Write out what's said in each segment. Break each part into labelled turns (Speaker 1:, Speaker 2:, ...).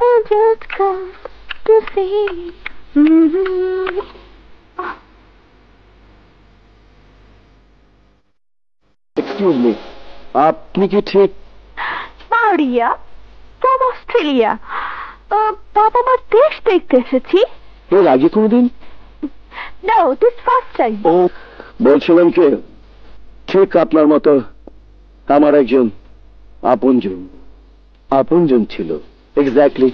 Speaker 1: I just come to see.
Speaker 2: Excuse me, আপনি কি ঠিক
Speaker 1: মারিয়া from Australia. বাবা মার দেশ দেখতে এসেছি।
Speaker 2: এর আগে কোনোদিন?
Speaker 1: No, this first time.
Speaker 2: ও বলছিলাম কি ঠিক আপনার মতো আমার একজন আপনজন ছিল, এক্স্যাক্টলি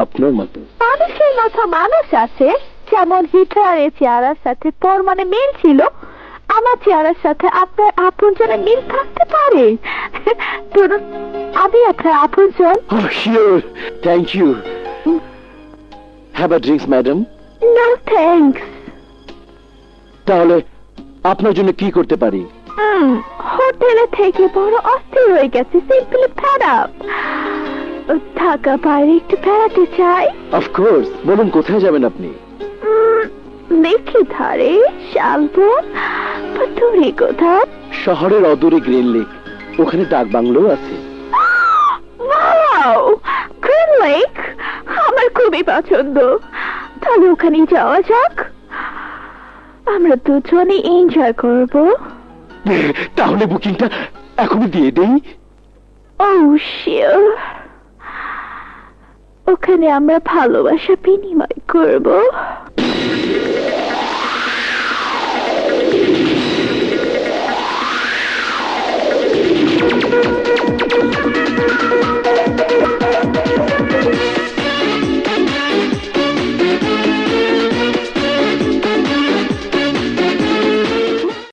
Speaker 2: আপনার মতো।
Speaker 1: মানুষের মতো মানুষ আছে, যেমন হিটলারের চেহারার সাথে তোর মানে মিল ছিল, আমার চেহারার সাথে আপনার আপনজনের মিল থাকতে পারে। ধরুন আমি আপনার আপনজন।
Speaker 2: Oh, sure. Thank you. Have a drink, madam.
Speaker 1: No thanks.
Speaker 2: তাহলে আপনার জন্য কি করতে পারি?
Speaker 1: হোটেলে থেকে বড় অস্থির হয়ে গেছে, সিম্পলি ফেড আপ। ঢাকা বাইরে একটু বেড়াতে চাই।
Speaker 2: Of course. বলুন কোথায় যাবেন আপনি?
Speaker 1: দেখি ধারে শালবন, দূরে কোথাও।
Speaker 2: শহরের অদূরে গ্রিন লেক, ওখানে ডাক বাংলো আছে।
Speaker 1: ওয়াও, গ্রিন লেক আমার খুবই পছন্দ। তাহলে ওখানে যাওয়া যাক, আমরা দুজনে এনজয় করব।
Speaker 2: তাহলে বুকিংটা এখনই দিয়ে দেই।
Speaker 1: ও শিওর, ওখানে আমরা ভালোবাসা বিনিময় করব।